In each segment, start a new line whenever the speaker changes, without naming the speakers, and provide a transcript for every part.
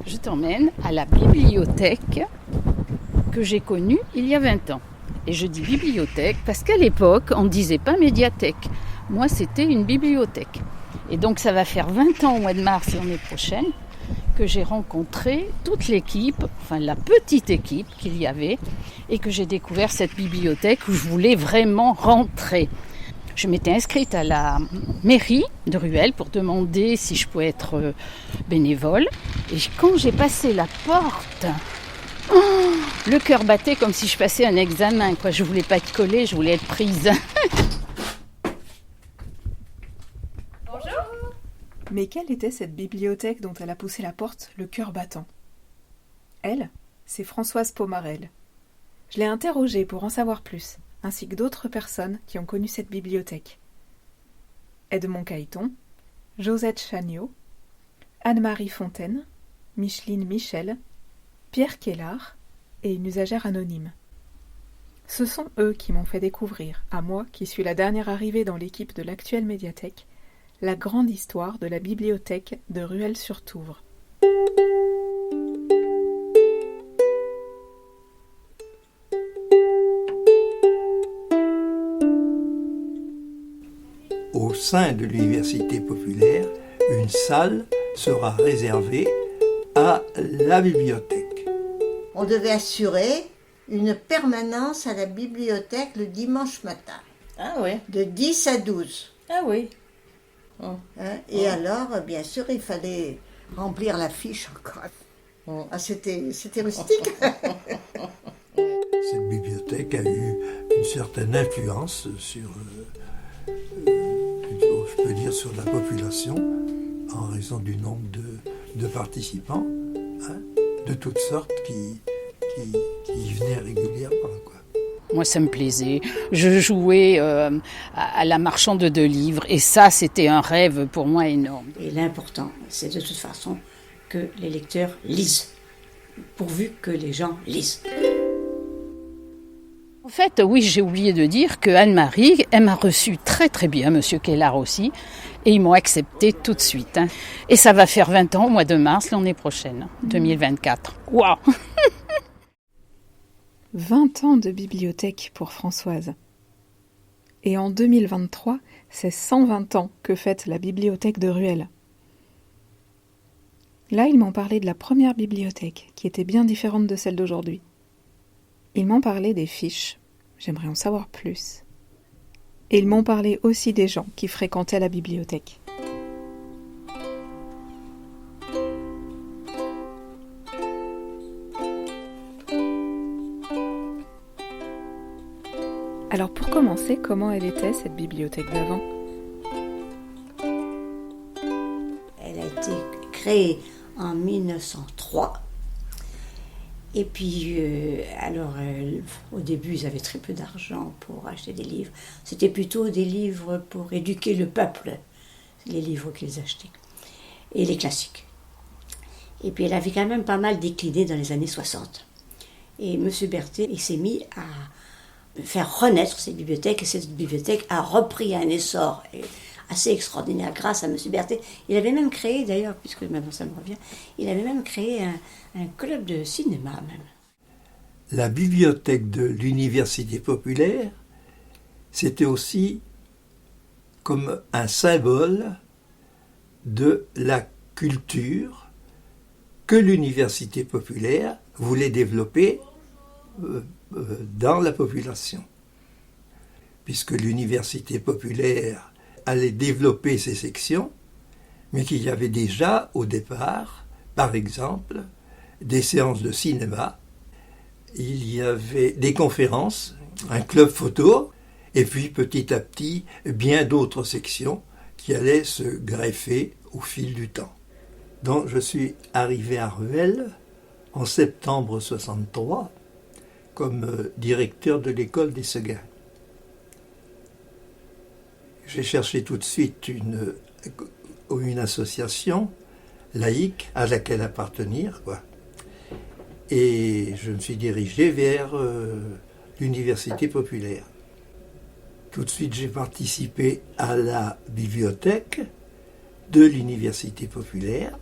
Je t'emmène à la bibliothèque que j'ai connue il y a 20 ans. Et je dis bibliothèque parce qu'à l'époque, on ne disait pas médiathèque. Moi, c'était une bibliothèque. Et donc, ça va faire 20 ans au mois de mars l'année prochaine que j'ai rencontré toute l'équipe, enfin la petite équipe qu'il y avait, et que j'ai découvert cette bibliothèque où je voulais vraiment rentrer. Je m'étais inscrite à la mairie de Ruelle pour demander si je pouvais être bénévole. Et quand j'ai passé la porte, le cœur battait comme si je passais un examen. Je ne voulais pas être collée, je voulais être prise.
Bonjour. Mais quelle était cette bibliothèque dont elle a poussé la porte, le cœur battant? Elle, c'est Françoise Pomarel. Je l'ai interrogée pour en savoir plus, ainsi que d'autres personnes qui ont connu cette bibliothèque. Edmond Cailleton, Josette Chagnot, Anne-Marie Fontaine, Micheline Michel, Pierre Kellard et une usagère anonyme. Ce sont eux qui m'ont fait découvrir, à moi qui suis la dernière arrivée dans l'équipe de l'actuelle médiathèque, la grande histoire de la bibliothèque de Ruelle-sur-Touvre.
Au sein de l'université populaire, une salle sera réservée à la bibliothèque.
On devait assurer une permanence à la bibliothèque le dimanche matin.
Ah oui.
De 10 à 12.
Ah oui.
Et alors, bien sûr, il fallait remplir la fiche encore. Ah, c'était rustique.
Cette bibliothèque a eu une certaine influence sur, je peux dire, sur la population, en raison du nombre de participants, de toutes sortes qui y venaient régulièrement, quoi.
Moi, ça me plaisait. Je jouais à la marchande de livres et ça, c'était un rêve pour moi énorme.
Et l'important, c'est de toute façon que les lecteurs lisent, pourvu que les gens lisent.
En fait, oui, j'ai oublié de dire que Anne-Marie, elle m'a reçu très très bien, Monsieur Kellard aussi, et ils m'ont accepté tout de suite. Et ça va faire 20 ans au mois de mars l'année prochaine, 2024. Waouh!
20 ans de bibliothèque pour Françoise. Et en 2023, c'est 120 ans que fête la bibliothèque de Ruelle. Là, ils m'ont parlé de la première bibliothèque, qui était bien différente de celle d'aujourd'hui. Ils m'ont parlé des fiches, j'aimerais en savoir plus. Et ils m'ont parlé aussi des gens qui fréquentaient la bibliothèque. Alors pour commencer, comment elle était cette bibliothèque d'avant?
Elle a été créée en 1903. Et puis, au début, ils avaient très peu d'argent pour acheter des livres. C'était plutôt des livres pour éduquer le peuple, les livres qu'ils achetaient, et les classiques. Et puis, elle avait quand même pas mal décliné dans les années 60. Et M. Berthet, il s'est mis à faire renaître cette bibliothèque, et cette bibliothèque a repris un essor assez extraordinaire grâce à M. Berthet. Il avait même créé, d'ailleurs, puisque maintenant ça me revient, il avait même créé un club de cinéma même.
La bibliothèque de l'université populaire, c'était aussi comme un symbole de la culture que l'université populaire voulait développer dans la population. Puisque l'université populaire allait développer ses sections, mais qu'il y avait déjà au départ, par exemple, des séances de cinéma, il y avait des conférences, un club photo, et puis petit à petit, bien d'autres sections qui allaient se greffer au fil du temps. Donc je suis arrivé à Ruelle en septembre 63 comme directeur de l'école des Seguins. J'ai cherché tout de suite une association laïque à laquelle appartenir, quoi. Et je me suis dirigé vers l'université populaire. Tout de suite, j'ai participé à la bibliothèque de l'université populaire.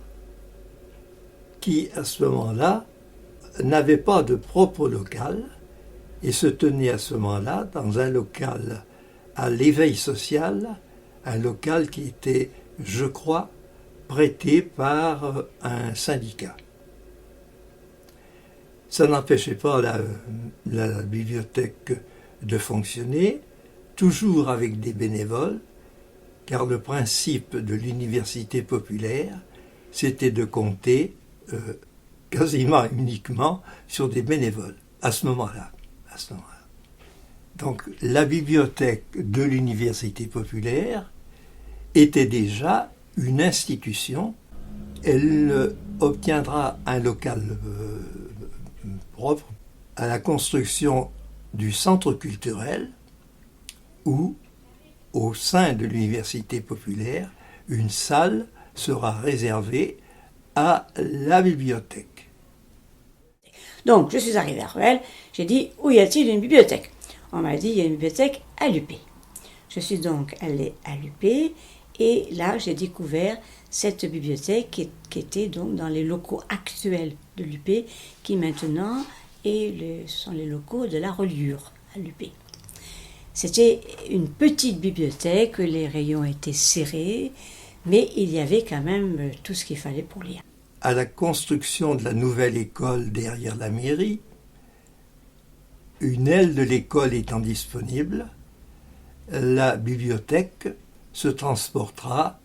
qui, à ce moment-là, n'avait pas de propre local et se tenait à ce moment-là dans un local à l'éveil social, un local qui était, je crois, prêté par un syndicat. Ça n'empêchait pas la bibliothèque de fonctionner, toujours avec des bénévoles, car le principe de l'université populaire, c'était de compter quasiment uniquement sur des bénévoles, à ce moment-là. Donc la bibliothèque de l'université populaire était déjà une institution. Elle obtiendra un local propre à la construction du centre culturel où, au sein de l'université populaire, une salle sera réservée à la bibliothèque.
Donc, je suis arrivée à Rueil, j'ai dit, où y a-t-il une bibliothèque? On m'a dit, il y a une bibliothèque à l'UP. Je suis donc allée à l'UP et là, j'ai découvert cette bibliothèque qui était donc dans les locaux actuels de l'UP, qui maintenant sont les locaux de la reliure à l'UP. C'était une petite bibliothèque, les rayons étaient serrés, mais il y avait quand même tout ce qu'il fallait pour lire.
À la construction de la nouvelle école derrière la mairie, une aile de l'école étant disponible, la bibliothèque se transportera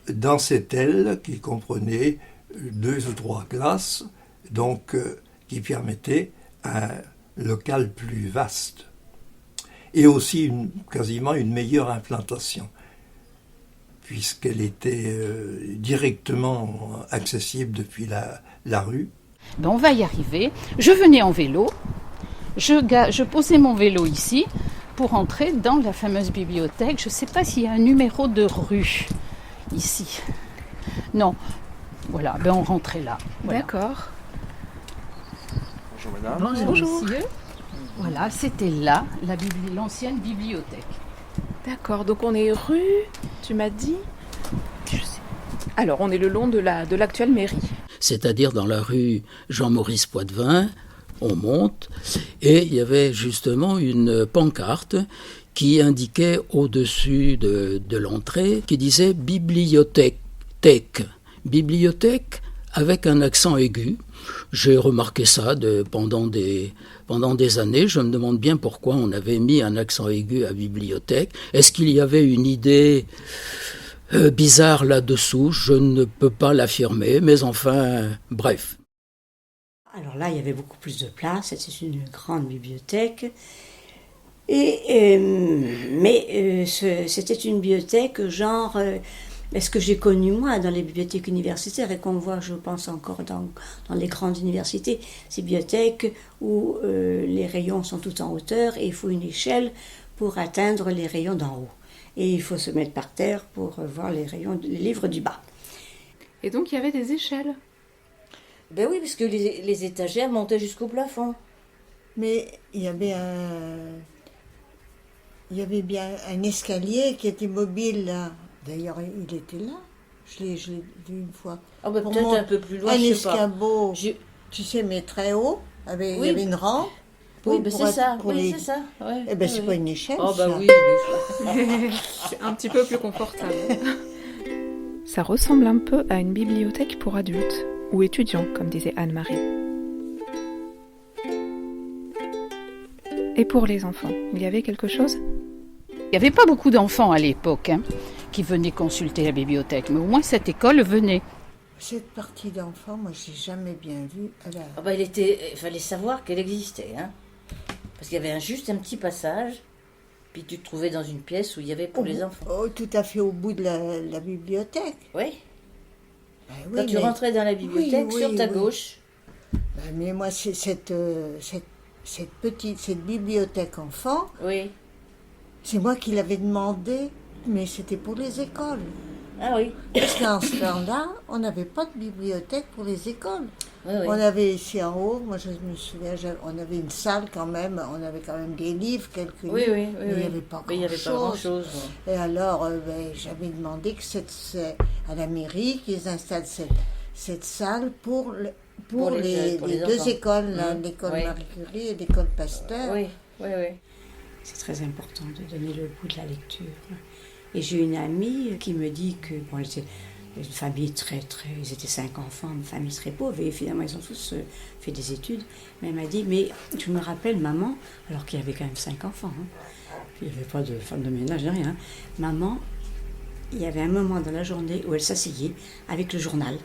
dans cette aile qui comprenait 2 ou 3 classes, donc qui permettait un local plus vaste et aussi quasiment une meilleure implantation, puisqu'elle était directement accessible depuis la rue.
Ben, on va y arriver. Je venais en vélo, je posais mon vélo ici pour entrer dans la fameuse bibliothèque. Je ne sais pas s'il y a un numéro de rue ici. Non. Voilà, ben on rentrait là. Voilà.
D'accord.
Bonjour madame.
Bonjour monsieur. Voilà, c'était là, l'ancienne bibliothèque.
D'accord, donc on est rue, tu m'as dit? Je sais. Alors, on est le long de l'actuelle mairie.
C'est-à-dire dans la rue Jean-Maurice Poitvin, on monte, et il y avait justement une pancarte qui indiquait au-dessus de l'entrée, qui disait bibliothèque, bibliothèque avec un accent aigu. J'ai remarqué ça pendant des années. Je me demande bien pourquoi on avait mis un accent aigu à bibliothèque. Est-ce qu'il y avait une idée bizarre là-dessous? Je ne peux pas l'affirmer, mais enfin, bref.
Alors là, il y avait beaucoup plus de place, c'était une grande bibliothèque. C'était une bibliothèque genre... ce que j'ai connu moi dans les bibliothèques universitaires et qu'on voit, je pense, encore dans les grandes universités, ces bibliothèques où les rayons sont tout en hauteur et il faut une échelle pour atteindre les rayons d'en haut. Et il faut se mettre par terre pour voir les livres du bas.
Et donc, il y avait des échelles.
Ben oui, parce que les étagères montaient jusqu'au plafond.
Mais il y avait bien un escalier qui était mobile là. D'ailleurs, il était là. Je l'ai vu une fois.
Ah ben peut-être un peu plus loin,
un
je sais pas.
escabeau, tu sais, mais très haut. Il y avait une rampe.
Oui, ben c'est ça. C'est ça. Ouais,
eh ben c'est pas une échelle.
Oh
ça.
ben oui.
C'est un petit peu plus confortable. Ça ressemble un peu à une bibliothèque pour adultes, ou étudiants, comme disait Anne-Marie. Et pour les enfants, il y avait quelque chose?
Il n'y avait pas beaucoup d'enfants à l'époque qui venaient consulter la bibliothèque, mais au moins cette école venait.
Cette partie d'enfants, moi, j'ai jamais bien vu.
Ah ben il fallait savoir qu'elle existait, hein. Parce qu'il y avait juste un petit passage, puis tu te trouvais dans une pièce où il y avait pour les enfants.
Oh, tout à fait au bout de la bibliothèque.
Oui.
Ben
Quand tu rentrais dans la bibliothèque, sur ta gauche.
Ben, mais moi, c'est cette bibliothèque enfant.
Oui.
C'est moi qui l'avais demandé, mais c'était pour les écoles.
Ah oui.
Parce qu'en ce temps-là, on n'avait pas de bibliothèque pour les écoles.
Oui, oui.
On avait ici en haut, moi je me souviens, on avait une salle quand même, on avait quand même des livres, quelques livres, mais il n'y avait pas grand-chose.
Ouais.
Et alors, j'avais demandé à la mairie qu'ils installent cette salle pour
les
deux
enfants.
écoles, là, l'école
Oui.
Marie Curie et l'école Pasteur.
Oui, oui, oui.
C'est très important de donner le goût de la lecture. Et j'ai une amie qui me dit que, bon, elle était une famille ils étaient 5 enfants, une famille très pauvre, et finalement ils ont tous fait des études. Mais elle m'a dit, mais je me rappelle maman, alors qu'il y avait quand même 5 enfants, hein. Puis il n'y avait pas de femme de ménage, rien. Maman, il y avait un moment dans la journée où elle s'asseyait avec le journal.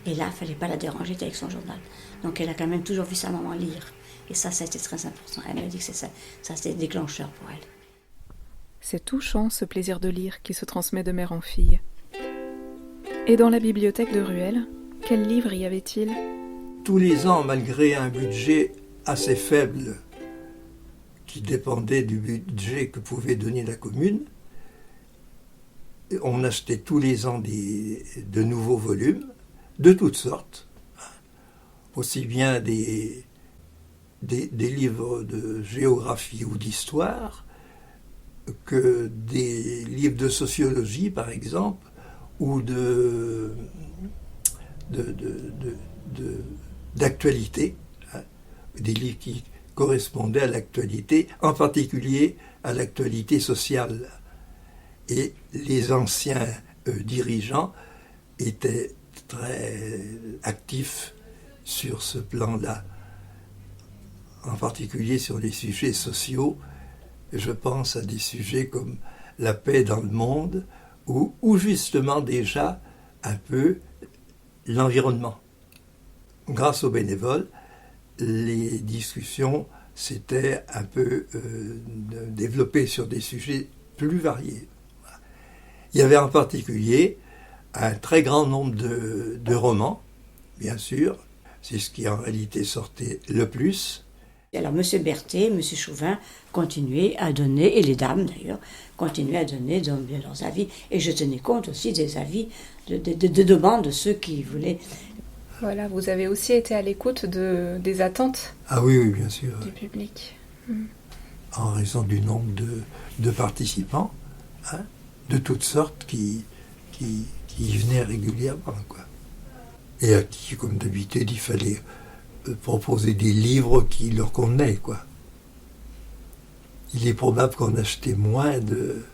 Et là, il ne fallait pas la déranger, elle était avec son journal. Donc elle a quand même toujours vu sa maman lire. Et ça a été très important. Elle m'a dit que ça c'était déclencheur pour elle.
C'est touchant ce plaisir de lire qui se transmet de mère en fille. Et dans la bibliothèque de Ruelle, quels livres y avait-il ?
Tous les ans, malgré un budget assez faible qui dépendait du budget que pouvait donner la commune, on achetait tous les ans de nouveaux volumes, de toutes sortes, aussi bien des livres de géographie ou d'histoire que des livres de sociologie, par exemple, ou d'actualité, des livres qui correspondaient à l'actualité, en particulier à l'actualité sociale. Et les anciens dirigeants étaient très actifs sur ce plan-là, en particulier sur les sujets sociaux. Je pense à des sujets comme la paix dans le monde, ou justement déjà un peu l'environnement. Grâce aux bénévoles, les discussions s'étaient un peu développées sur des sujets plus variés. Il y avait en particulier un très grand nombre de romans, bien sûr, c'est ce qui en réalité sortait le plus.
Alors M. Berthet, M. Chauvin continuaient à donner, et les dames d'ailleurs, continuaient à donner bien leurs avis. Et je tenais compte aussi des avis, de demandes de ceux qui voulaient.
Voilà, vous avez aussi été à l'écoute des attentes
Ah oui, bien sûr.
du public.
En raison du nombre de participants, hein, de toutes sortes qui venaient régulièrement, quoi. Et à qui, comme d'habitude, il fallait proposer des livres qui leur convenaient, quoi. Il est probable qu'on achetait moins de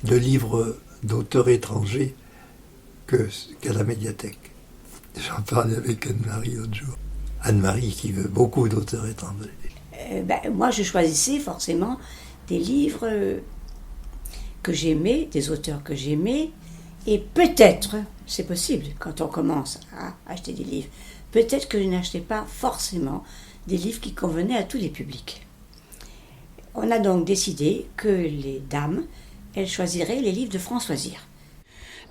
livres d'auteurs étrangers qu'à la médiathèque. J'en parlais avec Anne-Marie l'autre jour. Anne-Marie qui veut beaucoup d'auteurs étrangers.
Moi, je choisissais forcément des livres que j'aimais, des auteurs que j'aimais, et peut-être, c'est possible, quand on commence à acheter des livres, peut-être que je n'achetais pas forcément des livres qui convenaient à tous les publics. On a donc décidé que les dames, elles choisiraient les livres de Françoisire.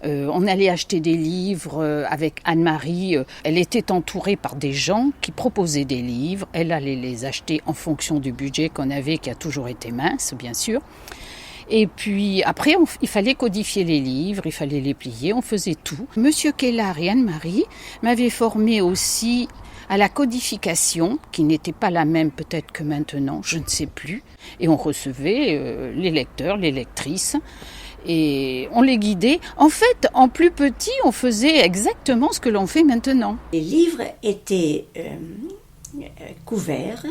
On allait acheter des livres avec Anne-Marie. Elle était entourée par des gens qui proposaient des livres. Elle allait les acheter en fonction du budget qu'on avait, qui a toujours été mince, bien sûr. Et puis après, il fallait codifier les livres, il fallait les plier, on faisait tout. Monsieur Kellard et Anne-Marie m'avaient formée aussi à la codification, qui n'était pas la même peut-être que maintenant, je ne sais plus. Et on recevait les lecteurs, les lectrices, et on les guidait. En fait, en plus petit, on faisait exactement ce que l'on fait maintenant.
Les livres étaient couverts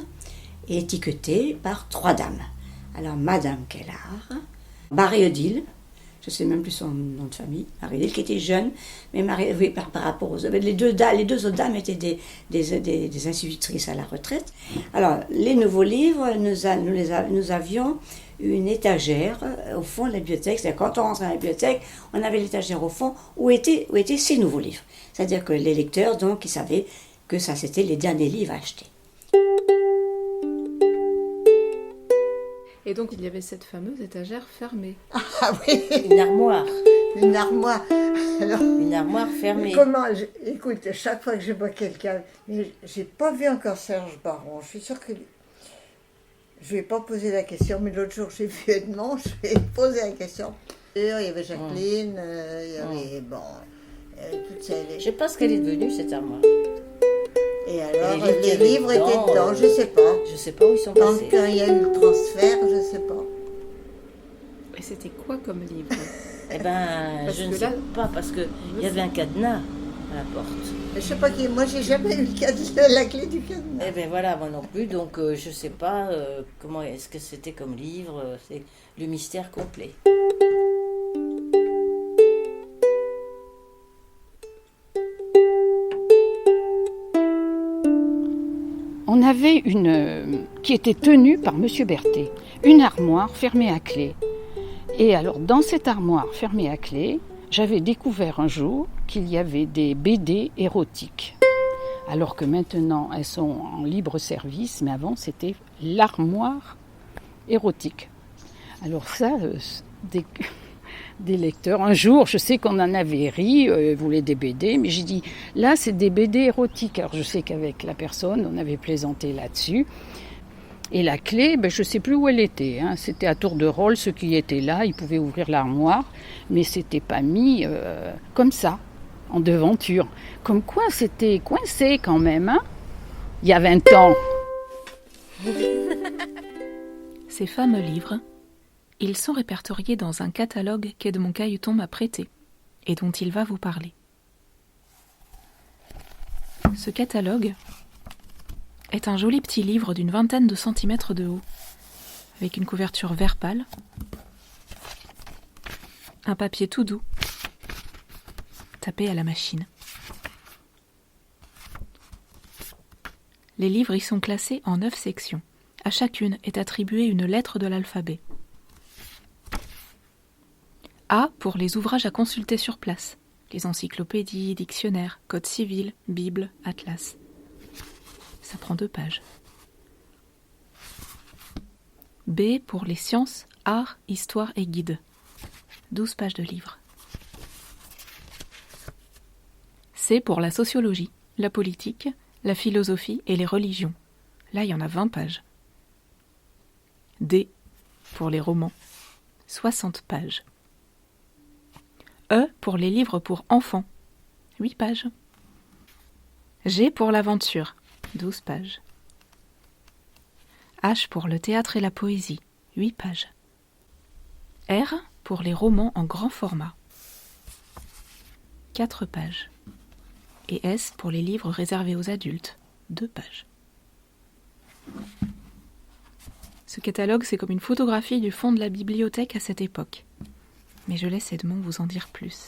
et étiquetés par 3 dames. Alors, Madame Kellard, Marie-Odile, je ne sais même plus son nom de famille, Marie-Odile qui était jeune, mais oui, par rapport aux autres. Les deux autres dames étaient des institutrices à la retraite. Alors, les nouveaux livres, nous avions une étagère au fond de la bibliothèque. C'est-à-dire, quand on rentrait dans la bibliothèque, on avait l'étagère au fond où étaient ces nouveaux livres. C'est-à-dire que les lecteurs, donc, ils savaient que ça, c'était les derniers livres à acheter.
Et donc il y avait cette fameuse étagère fermée.
Ah oui,
Une armoire.
une armoire. Alors,
Une armoire fermée.
Écoute, chaque fois que je vois quelqu'un, mais j'ai pas vu encore Serge Baron, je suis sûre que je vais pas poser la question, mais l'autre jour j'ai vu Edmond, je vais poser la question. Il y avait Jacqueline, il y avait, toutes
Je
ces...
ne sais pas ce qu'elle est devenue, cette armoire.
Et alors,
les
les livres étaient dedans, je sais pas.
Je sais pas où ils sont
Quand
passés.
il y a eu le transfert, je sais pas.
Et c'était quoi comme livre?
Eh ben,
Parce
je ne
que
sais
là-
pas, parce qu'il y avait un cadenas. la porte.
Je sais pas qui. Moi, j'ai jamais eu la clé du cadenas.
Eh bien voilà, moi non plus, donc je sais pas comment est-ce que c'était comme livre, c'est le mystère complet.
On avait qui était tenue par Monsieur Berthet, une armoire fermée à clé. Et alors, dans cette armoire fermée à clé, j'avais découvert un jour qu'il y avait des BD érotiques. Alors que maintenant, elles sont en libre service, mais avant, c'était l'armoire érotique. Alors ça, des lecteurs, un jour, je sais qu'on en avait ri, ils voulaient des BD, mais j'ai dit, là, c'est des BD érotiques. Alors je sais qu'avec la personne, on avait plaisanté là-dessus. Et la clé, je ne sais plus où elle était. C'était à tour de rôle, ceux qui étaient là, ils pouvaient ouvrir l'armoire, mais c'était pas mis comme ça, en devanture. Comme quoi, c'était coincé quand même, il y a 20 ans.
Ces fameux livres, ils sont répertoriés dans un catalogue qu'Edmond Cailleton m'a prêté et dont il va vous parler. Ce catalogue est un joli petit livre d'une 20aine de centimètres de haut, avec une couverture vert pâle, un papier tout doux, tapé à la machine. Les livres y sont classés en 9 sections. À chacune est attribuée une lettre de l'alphabet. A pour les ouvrages à consulter sur place, les encyclopédies, dictionnaires, codes civils, bibles, atlas. Ça prend 2 pages. B pour les sciences, arts, histoire et guides. 12 pages de livres. C pour la sociologie, la politique, la philosophie et les religions. Là, il y en a 20 pages. D pour les romans, 60 pages. E pour les livres pour enfants, 8 pages. G pour l'aventure, 12 pages. H pour le théâtre et la poésie, 8 pages. R pour les romans en grand format, 4 pages. Et S pour les livres réservés aux adultes, 2 pages. Ce catalogue, c'est comme une photographie du fond de la bibliothèque à cette époque. Mais je laisse Edmond vous en dire plus.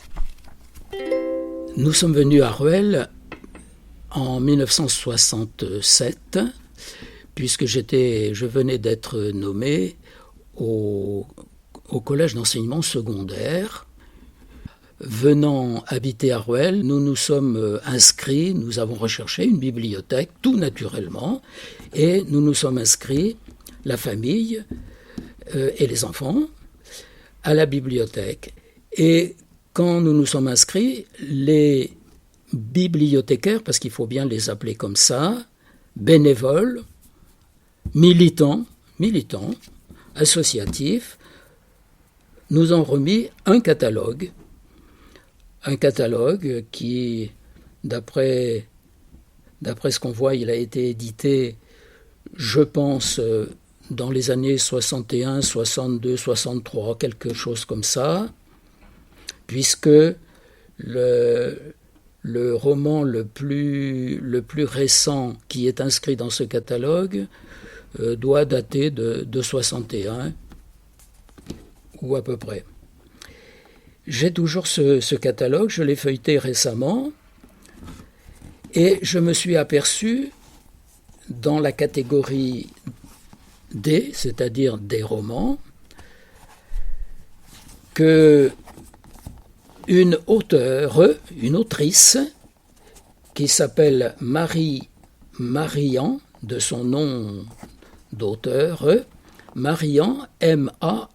Nous sommes venus à Rueil en 1967, puisque je venais d'être nommé au collège d'enseignement secondaire. Venant habiter à Rueil, nous nous sommes inscrits, nous avons recherché une bibliothèque, tout naturellement, et nous nous sommes inscrits, la famille et les enfants, à la bibliothèque. Et quand nous nous sommes inscrits, les bibliothécaires, parce qu'il faut bien les appeler comme ça, bénévoles, militants, associatifs, nous ont remis un catalogue qui, d'après ce qu'on voit, il a été édité, je pense, dans les années 61, 62, 63, quelque chose comme ça, puisque le roman le plus récent qui est inscrit dans ce catalogue doit dater de 61, ou à peu près. J'ai toujours ce catalogue, je l'ai feuilleté récemment, et je me suis aperçu dans la catégorie D, c'est-à-dire des romans, que une autrice, qui s'appelle Marie Marian, de son nom d'auteur, Marian, M-A-R-Y-A-N,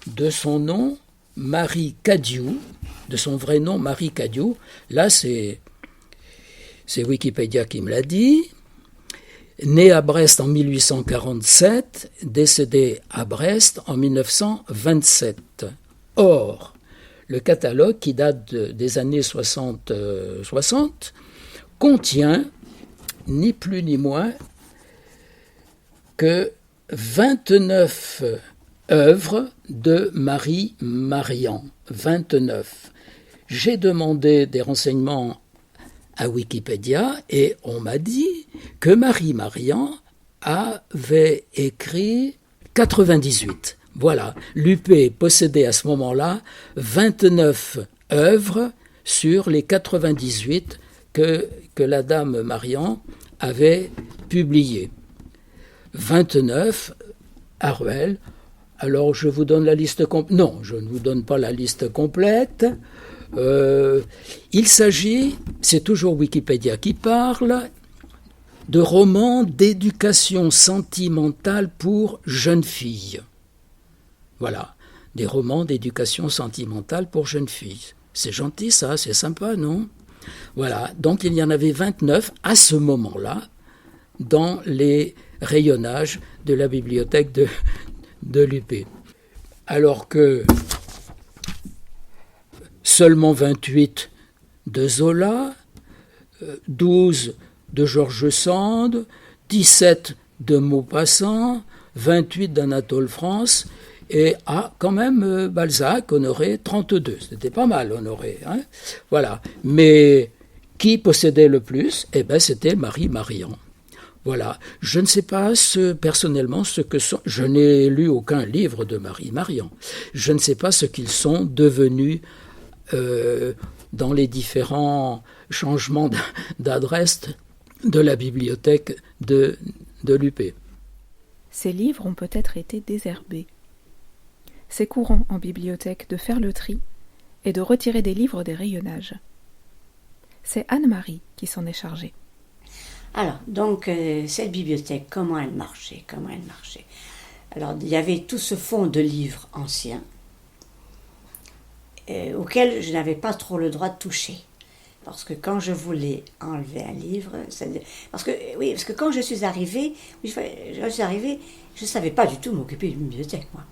de son nom Marie Cadieux, de son vrai nom Marie Cadieux, là c'est Wikipédia qui me l'a dit, née à Brest en 1847, décédée à Brest en 1927. Or, le catalogue, qui date des années 60, contient ni plus ni moins que 29 œuvres de Marie Marian. 29. j'ai demandé des renseignements à Wikipédia et on m'a dit que Marie Marian avait écrit 98. Voilà, l'UP possédait à ce moment-là 29 œuvres sur les 98 que la dame Marian avait publiées. 29 à Rueil. Alors je vous donne la liste complète. Non, je ne vous donne pas la liste complète. Il s'agit, c'est toujours Wikipédia qui parle, de romans d'éducation sentimentale pour jeunes filles. Voilà, des romans d'éducation sentimentale pour jeunes filles. C'est gentil ça, c'est sympa, non? Voilà, donc il y en avait 29 à ce moment-là dans les rayonnages de la bibliothèque de l'UP. Alors que seulement 28 de Zola, 12 de George Sand, 17 de Maupassant, 28 d'Anatole France, et quand même Balzac, Honoré, 32. C'était pas mal, Honoré. Hein, voilà. Mais qui possédait le plus? Eh bien, c'était Marie Marian. Voilà. Je ne sais pas personnellement ce que sont. Je n'ai lu aucun livre de Marie Marian. Je ne sais pas ce qu'ils sont devenus dans les différents changements d'adresse de la bibliothèque de l'UP.
Ces livres ont peut-être été désherbés. C'est courant en bibliothèque de faire le tri et de retirer des livres des rayonnages. C'est Anne-Marie qui s'en est chargée.
Alors, donc, cette bibliothèque, comment elle marchait? Alors, il y avait tout ce fonds de livres anciens auxquels je n'avais pas trop le droit de toucher. Parce que quand je voulais enlever un livre, parce que quand je suis arrivée, je ne savais pas du tout m'occuper d'une bibliothèque, moi.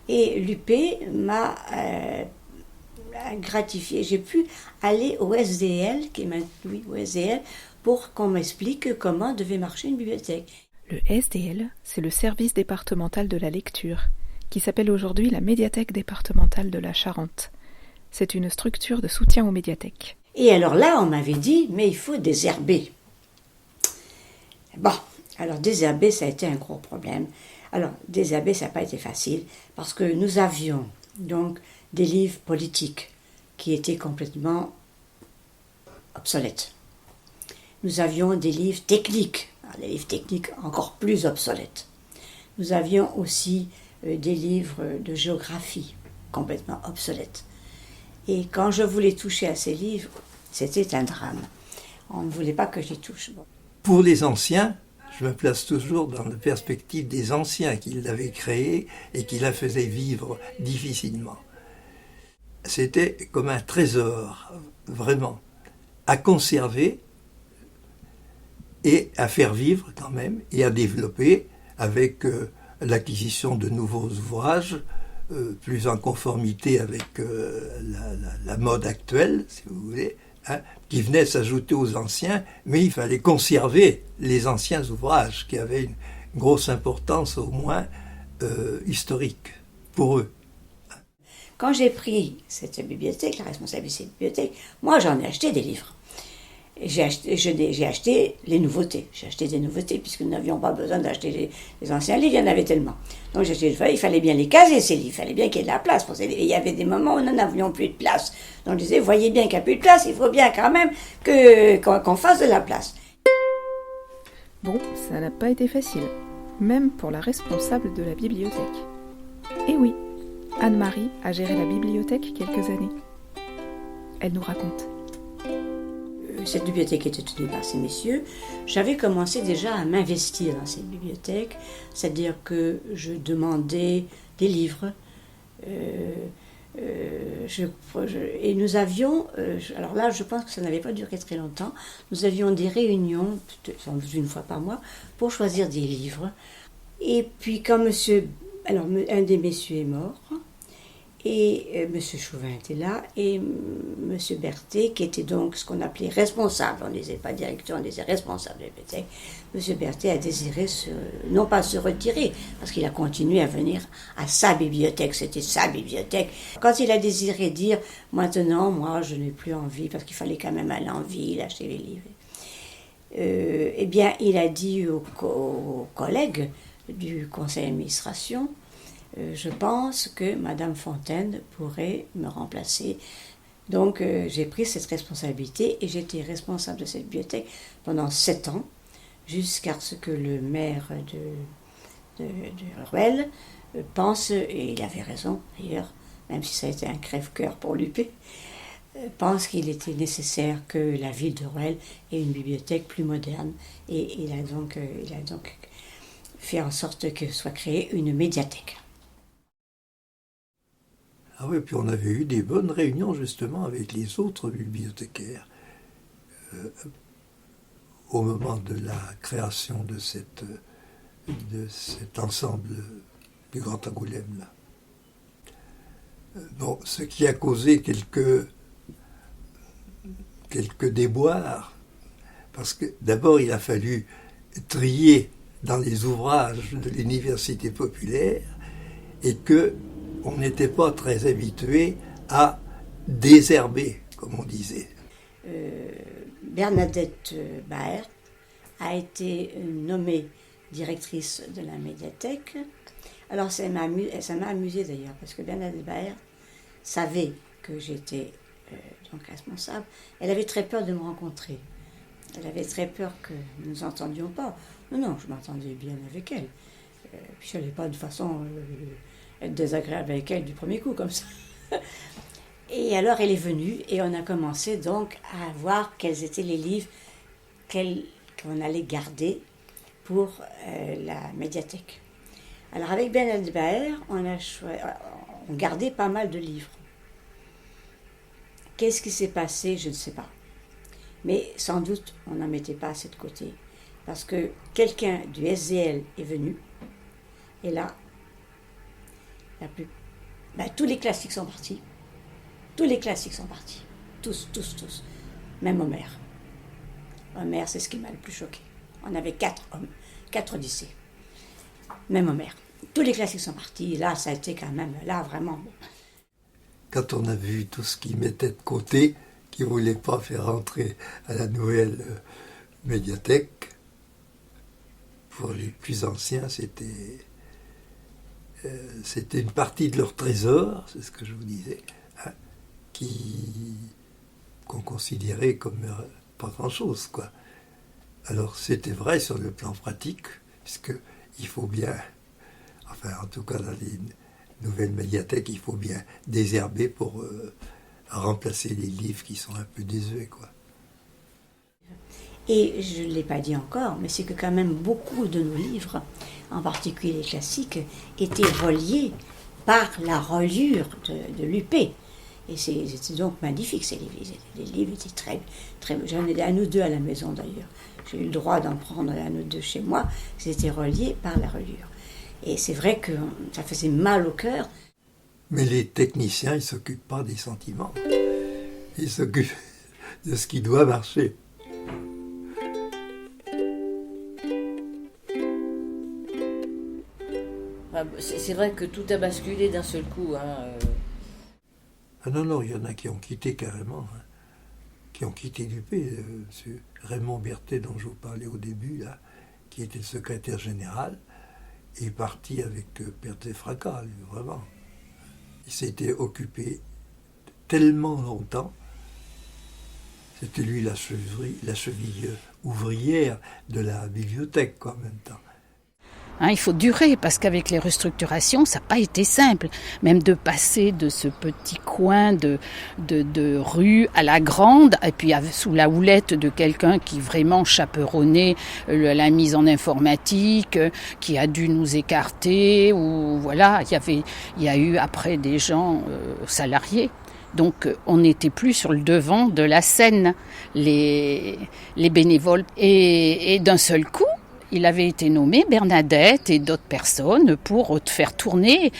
Et l'UP m'a gratifié. J'ai pu aller au SDL, pour qu'on m'explique comment devait marcher une bibliothèque.
Le SDL, c'est le service départemental de la lecture, qui s'appelle aujourd'hui la médiathèque départementale de la Charente. C'est une structure de soutien aux médiathèques.
Et alors là, on m'avait dit, mais il faut désherber. Bon, alors désherber, ça a été un gros problème. Alors, désherber, ça n'a pas été facile, parce que nous avions donc des livres politiques qui étaient complètement obsolètes. Nous avions des livres techniques, des livres techniques encore plus obsolètes. Nous avions aussi des livres de géographie complètement obsolètes. Et quand je voulais toucher à ces livres, c'était un drame. On ne voulait pas que j'y touche. Bon.
Pour les anciens, je me place toujours dans la perspective des anciens qui l'avaient créé et qui la faisaient vivre difficilement. C'était comme un trésor, vraiment, à conserver et à faire vivre quand même, et à développer avec l'acquisition de nouveaux ouvrages, plus en conformité avec la mode actuelle, si vous voulez, hein, qui venaient s'ajouter aux anciens, mais il fallait conserver les anciens ouvrages qui avaient une grosse importance au moins historique pour eux.
Quand j'ai pris cette bibliothèque, la responsabilité de cette bibliothèque, moi j'en ai acheté des livres. J'ai acheté les nouveautés. J'ai acheté des nouveautés puisque nous n'avions pas besoin d'acheter les anciens livres, il y en avait tellement. Donc il fallait bien les caser, ces livres, il fallait bien qu'il y ait de la place pour ces livres. Et il y avait des moments où nous n'avions plus de place. Donc je disais, voyez bien qu'il n'y a plus de place, il faut bien quand même qu'on fasse de la place.
Bon, ça n'a pas été facile, même pour la responsable de la bibliothèque. Et oui, Anne-Marie a géré la bibliothèque quelques années. Elle nous raconte.
Cette bibliothèque était tenue par ces messieurs. J'avais commencé déjà à m'investir dans cette bibliothèque, c'est-à-dire que je demandais des livres. Et nous avions, alors là je pense que ça n'avait pas duré très longtemps, nous avions des réunions, sans doute une fois par mois, pour choisir des livres. Et puis quand un des messieurs est mort, Et M. Chauvin était là, et M. Berthet, qui était donc ce qu'on appelait responsable, on ne disait pas directeur, on disait responsable de la bibliothèque. M. Berthet a désiré non pas se retirer, parce qu'il a continué à venir à sa bibliothèque, c'était sa bibliothèque. Quand il a désiré dire « maintenant, moi, je n'ai plus envie », parce qu'il fallait quand même aller en ville, acheter les livres, eh bien, il a dit aux collègues du conseil d'administration, je pense que Madame Fontaine pourrait me remplacer. Donc j'ai pris cette responsabilité et j'étais responsable de cette bibliothèque pendant 7 ans, jusqu'à ce que le maire de Ruelle pense, et il avait raison d'ailleurs, même si ça a été un crève-cœur pour l'UP, pense qu'il était nécessaire que la ville de Ruelle ait une bibliothèque plus moderne. Et il a donc fait en sorte que soit créée une médiathèque.
Ah oui, puis on avait eu des bonnes réunions justement avec les autres bibliothécaires au moment de la création de cet ensemble du Grand Angoulême là. Bon, ce qui a causé quelques déboires, parce que d'abord il a fallu trier dans les ouvrages de l'université populaire et que on n'était pas très habitué à désherber, comme on disait.
Bernadette Baert a été nommée directrice de la médiathèque. Alors ça m'a amusé d'ailleurs, parce que Bernadette Baert savait que j'étais donc responsable. Elle avait très peur de me rencontrer. Elle avait très peur que nous ne nous entendions pas. Non, je m'entendais bien avec elle. Puis je n'allais pas de façon être désagréable avec elle du premier coup, comme ça. Et alors elle est venue et on a commencé donc à voir quels étaient les livres qu'on allait garder pour la médiathèque. Alors avec Bernadette Baert, on gardait pas mal de livres. Qu'est-ce qui s'est passé? Je ne sais pas. Mais sans doute, on n'en mettait pas assez de côté. Parce que quelqu'un du SDL est venu, et là, tous les classiques sont partis. Tous les classiques sont partis. Tous. Même Homère. Homère, c'est ce qui m'a le plus choqué. On avait 4 Odyssées. Même Homère. Tous les classiques sont partis. Et là, ça a été quand même, là, vraiment...
Quand on a vu tout ce qu'ils mettaient de côté, qu'ils ne voulaient pas faire entrer à la nouvelle médiathèque, pour les plus anciens, c'était une partie de leur trésor, c'est ce que je vous disais, hein, qu'on considérait comme pas grand-chose, quoi. Alors c'était vrai sur le plan pratique, puisqu'il faut bien, enfin en tout cas dans les nouvelles médiathèques, il faut bien désherber pour remplacer les livres qui sont un peu désuets, quoi.
Et je ne l'ai pas dit encore, mais c'est que quand même beaucoup de nos livres, en particulier les classiques, étaient reliés par la reliure de l'UP. Et c'était donc magnifique, ces livres. Les livres étaient très, très... J'en ai un ou deux à la maison d'ailleurs. J'ai eu le droit d'en prendre un ou deux chez moi. C'était relié par la reliure. Et c'est vrai que ça faisait mal au cœur.
Mais les techniciens, ils ne s'occupent pas des sentiments. Ils s'occupent de ce qui doit marcher.
C'est vrai que tout a basculé d'un seul coup.
Ah non, il y en a qui ont quitté carrément, hein, qui ont quitté l'UP. M. Raymond Berthet, dont je vous parlais au début, là, qui était le secrétaire général, est parti avec Berthet Fracas, lui, vraiment. Il s'était occupé tellement longtemps. C'était lui la cheville ouvrière de la bibliothèque, quoi, en même temps.
Hein, il faut durer, parce qu'avec les restructurations, ça n'a pas été simple. Même de passer de ce petit coin de rue à la grande, et puis sous la houlette de quelqu'un qui vraiment chaperonnait la mise en informatique, qui a dû nous écarter, ou voilà, il y a eu après des gens salariés. Donc on n'était plus sur le devant de la scène, les bénévoles. Et d'un seul coup, il avait été nommé, Bernadette et d'autres personnes, pour faire tourner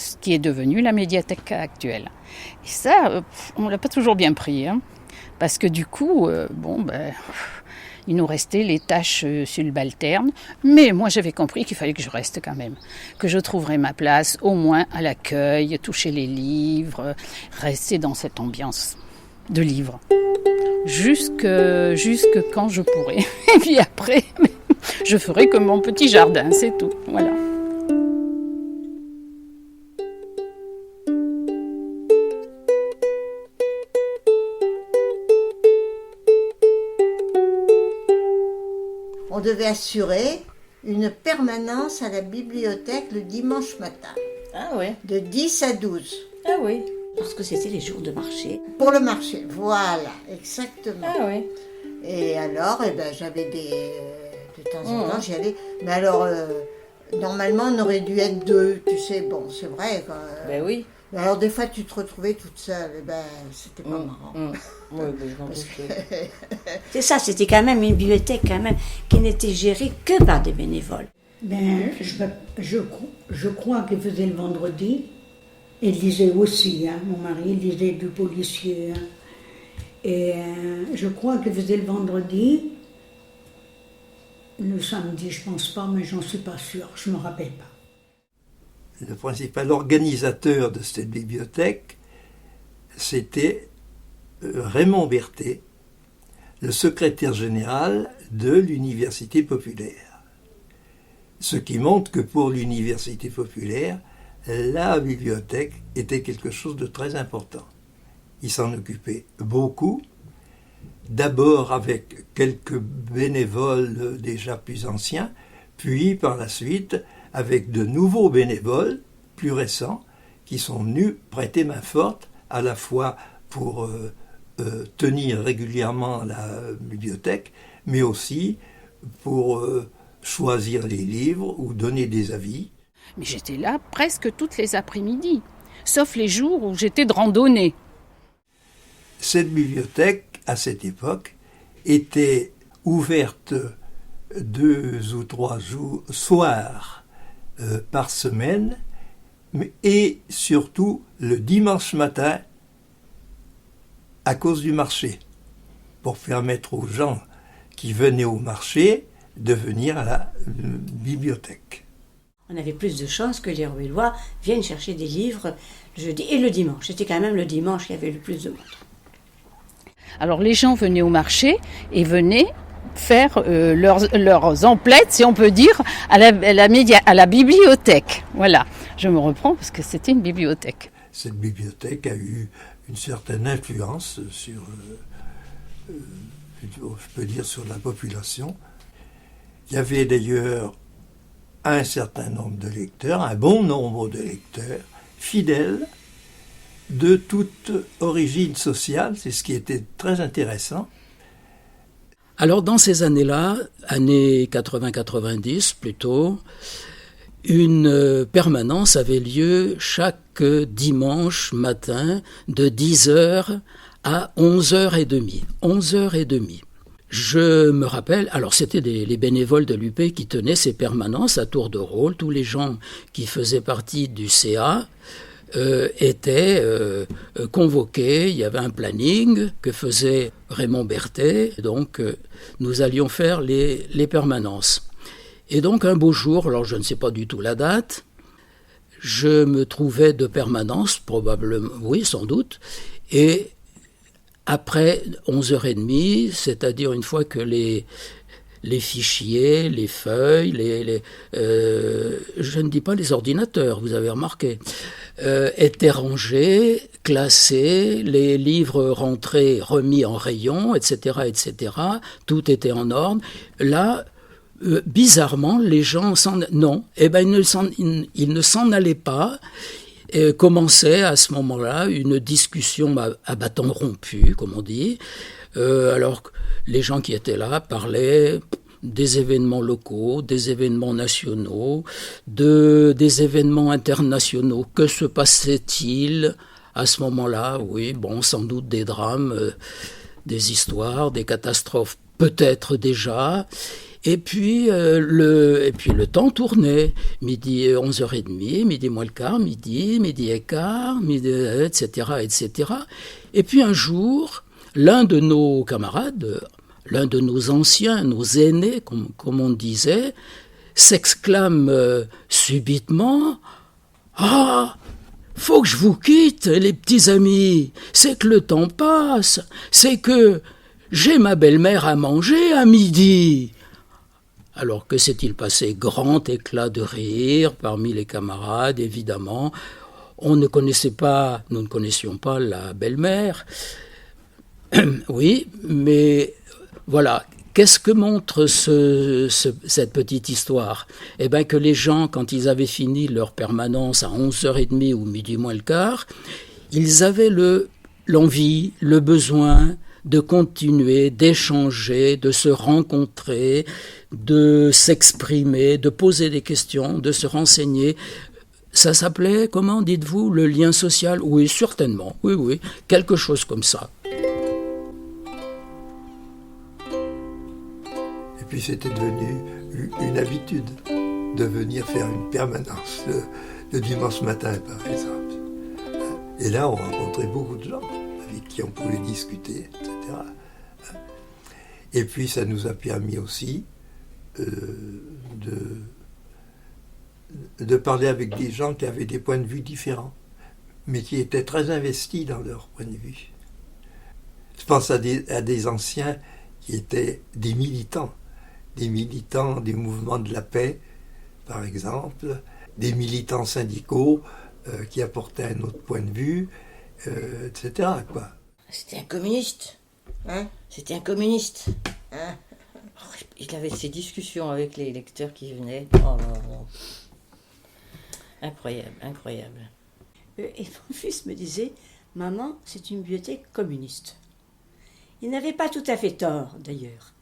ce qui est devenu la médiathèque actuelle. Et ça, on ne l'a pas toujours bien pris, hein, parce que du coup, il nous restait les tâches subalternes, mais moi j'avais compris qu'il fallait que je reste quand même, que je trouverais ma place au moins à l'accueil, toucher les livres, rester dans cette ambiance de livres, jusque quand je pourrai. Et puis après, je ferai comme mon petit jardin, c'est tout, voilà.
On devait assurer une permanence à la bibliothèque le dimanche matin,
Ah oui,
de 10 à 12.
ah oui,
Parce que c'était les jours de marché.
Pour le marché, voilà, exactement.
ah oui.
Et alors, j'avais de temps en temps, j'y allais. Mais alors, normalement, on aurait dû être 2, tu sais, bon, c'est vrai. Quoi.
Ben oui.
Mais alors, des fois, tu te retrouvais toute seule, c'était pas marrant.
Oui, ben je m'en
Parce
doute.
que-
C'est ça, c'était quand même une bibliothèque quand même qui n'était gérée que par des bénévoles.
Je crois qu'il faisait le vendredi. Il lisait aussi, hein, mon mari lisait du policier. Hein. Et je crois qu'il faisait le vendredi. Le samedi, je pense pas, mais j'en suis pas sûre, je me rappelle pas.
Le principal organisateur de cette bibliothèque, c'était Raymond Berthet, le secrétaire général de l'Université populaire. Ce qui montre que pour l'Université populaire, la bibliothèque était quelque chose de très important. Il s'en occupait beaucoup, d'abord avec quelques bénévoles déjà plus anciens, puis par la suite avec de nouveaux bénévoles plus récents qui sont venus prêter main forte à la fois pour tenir régulièrement la bibliothèque, mais aussi pour choisir les livres ou donner des avis.
Mais j'étais là presque toutes les après-midi, sauf les jours où j'étais de randonnée.
Cette bibliothèque, à cette époque, était ouverte 2 ou 3 soirs par semaine, et surtout le dimanche matin à cause du marché, pour permettre aux gens qui venaient au marché de venir à la bibliothèque.
On avait plus de chances que les Ruellois viennent chercher des livres le jeudi et le dimanche. C'était quand même le dimanche qu'il y avait le plus de monde.
Alors les gens venaient au marché et venaient faire leurs emplettes, si on peut dire, à la bibliothèque. Voilà, je me reprends parce que c'était une bibliothèque.
Cette bibliothèque a eu une certaine influence sur, je peux dire, sur la population. Il y avait d'ailleurs un certain nombre de lecteurs, un bon nombre de lecteurs, fidèles, de toute origine sociale, c'est ce qui était très intéressant.
Alors dans ces années-là, années 80-90 plutôt, une permanence avait lieu chaque dimanche matin de 10h à 11h30. 11h30. Je me rappelle, alors c'était les bénévoles de l'UP qui tenaient ces permanences à tour de rôle. Tous les gens qui faisaient partie du CA étaient convoqués. Il y avait un planning que faisait Raymond Berthet. Donc nous allions faire les permanences. Et donc un beau jour, alors je ne sais pas du tout la date, je me trouvais de permanence, probablement, oui sans doute, et après 11h30, c'est-à-dire une fois que les fichiers, les feuilles, je ne dis pas les ordinateurs, vous avez remarqué, étaient rangés, classés, les livres rentrés, remis en rayon, etc., etc., tout était en ordre. Là, bizarrement, les gens ils ne s'en allaient pas. Et commençait à ce moment-là une discussion à bâton rompu, comme on dit. Alors les gens qui étaient là parlaient des événements locaux, des événements nationaux, des événements internationaux. Que se passait-il à ce moment-là? Oui, bon, sans doute des drames, des histoires, des catastrophes, peut-être déjà. Et puis, le temps tournait. Midi 11h30, midi moins le quart, midi et quart, etc., etc. Et puis un jour, l'un de nos camarades, l'un de nos anciens, nos aînés, comme on disait, s'exclame subitement « Ah, faut que je vous quitte, les petits amis, c'est que le temps passe, c'est que j'ai ma belle-mère à manger à midi !» Alors que s'est-il passé? Grand éclat de rire parmi les camarades, évidemment. Nous ne connaissions pas la belle-mère. Oui, mais voilà. Qu'est-ce que montre cette petite histoire? Eh bien que les gens, quand ils avaient fini leur permanence à 11h30 ou midi moins le quart, ils avaient l'envie, le besoin de continuer, d'échanger, de se rencontrer, de s'exprimer, de poser des questions, de se renseigner. Ça s'appelait, comment dites-vous, le lien social? Oui, certainement, oui, quelque chose comme ça.
Et puis c'était devenu une habitude de venir faire une permanence le dimanche matin, par exemple. Et là, on rencontrait beaucoup de gens avec qui on pouvait discuter, etc. Et puis ça nous a permis aussi de parler avec des gens qui avaient des points de vue différents, mais qui étaient très investis dans leur point de vue. Je pense à des anciens qui étaient des militants des mouvements de la paix, par exemple, des militants syndicaux qui apportaient un autre point de vue, etc. quoi.
C'était un communiste.
Hein?
C'était un communiste.
Hein?
Il avait ces discussions avec les lecteurs qui venaient. Oh là là. Incroyable, incroyable.
Et mon fils me disait, maman, c'est une bibliothèque communiste. Il n'avait pas tout à fait tort, d'ailleurs.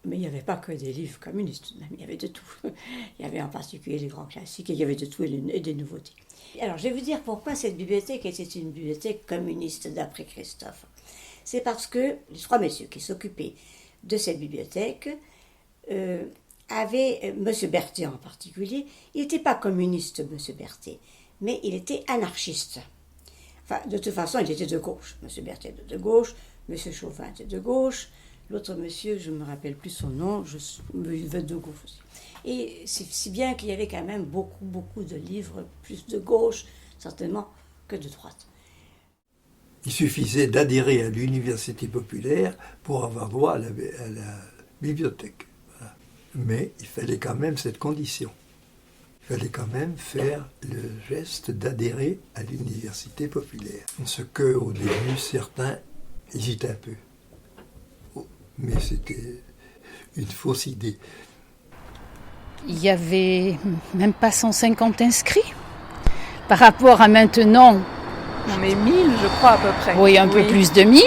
Mais il n'y avait pas que des livres communistes, il y avait de tout. Il y avait en particulier les grands classiques, et il y avait de tout et des nouveautés. Alors, je vais vous dire pourquoi cette bibliothèque était une bibliothèque communiste, d'après Christophe. C'est parce que les trois messieurs qui s'occupaient de cette bibliothèque avaient, M. Berthet en particulier, il n'était pas communiste, M. Berthet, mais il était anarchiste. Enfin, de toute façon, il était de gauche. M. Berthet était de gauche, M. Chauvin était de gauche, l'autre monsieur, je ne me rappelle plus son nom, il veut de gauche aussi. Et c'est si bien qu'il y avait quand même beaucoup de livres, plus de gauche, certainement, que de droite.
Il suffisait d'adhérer à l'université populaire pour avoir droit à la bibliothèque. Voilà. Mais il fallait quand même cette condition. Il fallait quand même faire le geste d'adhérer à l'université populaire. Ce que, au début, certains hésitaient un peu. Mais c'était une fausse idée.
Il y avait même pas 150 inscrits. Par rapport à maintenant...
On est 1000, je crois, à peu près.
Oui, un peu plus de 1000.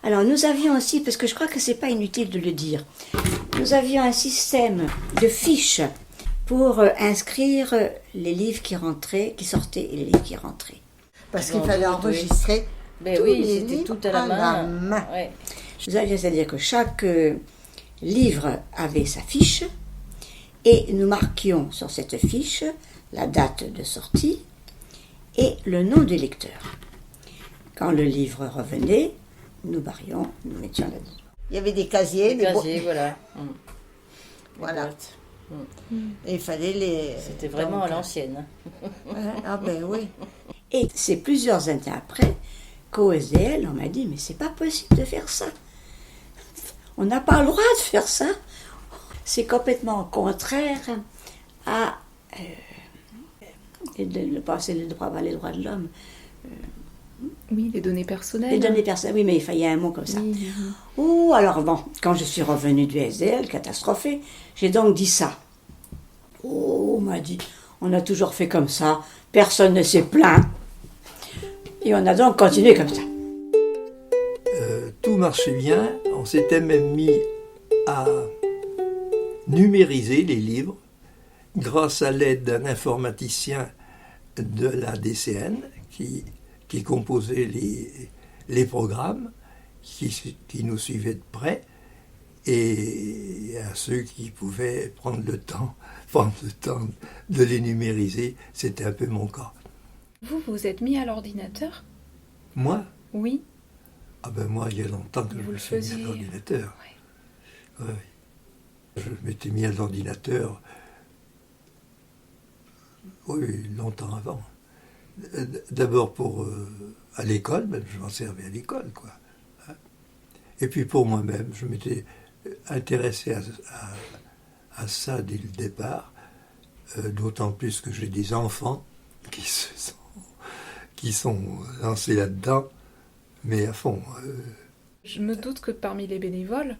Alors, nous avions aussi, parce que je crois que ce n'est pas inutile de le dire, nous avions un système de fiches pour inscrire les livres qui sortaient et les livres qui rentraient.
Parce qu'il fallait enregistrer.
Ben oui, c'était tout à la main. Ouais.
C'est-à-dire que chaque livre avait sa fiche et nous marquions sur cette fiche la date de sortie et le nom du lecteur. Quand le livre revenait, nous barrions, nous mettions la date.
Il y avait des casiers.
Voilà.
Voilà. Et il fallait les...
C'était vraiment à l'ancienne.
Ah ben oui.
Et c'est plusieurs années après qu'au SDL, on m'a dit, mais c'est pas possible de faire ça. On n'a pas le droit de faire ça. C'est complètement contraire à les droits de l'homme.
Oui, les données personnelles.
Les données personnelles, oui, mais il fallait un mot comme ça. Oui. Oh, alors bon, quand je suis revenue du SDL, catastrophée, j'ai donc dit ça. Oh, on m'a dit, on a toujours fait comme ça, personne ne s'est plaint. Et on a donc continué comme ça.
Tout marchait bien, on s'était même mis à numériser les livres grâce à l'aide d'un informaticien de la DCN qui composait les programmes, qui nous suivait de près. et à ceux qui pouvaient prendre le temps de les numériser. C'était un peu mon cas.
Vous vous êtes mis à l'ordinateur?
Moi?
Oui.
Ah ben moi, il y a longtemps que je me suis mis à l'ordinateur.
Oui.
Ouais. Je m'étais mis à l'ordinateur, oui, longtemps avant. D'abord à l'école, même je m'en servais à l'école, quoi. Et puis pour moi-même, je m'étais intéressé à ça dès le départ, d'autant plus que j'ai des enfants qui sont lancés là-dedans, mais à fond.
Je me doute que parmi les bénévoles,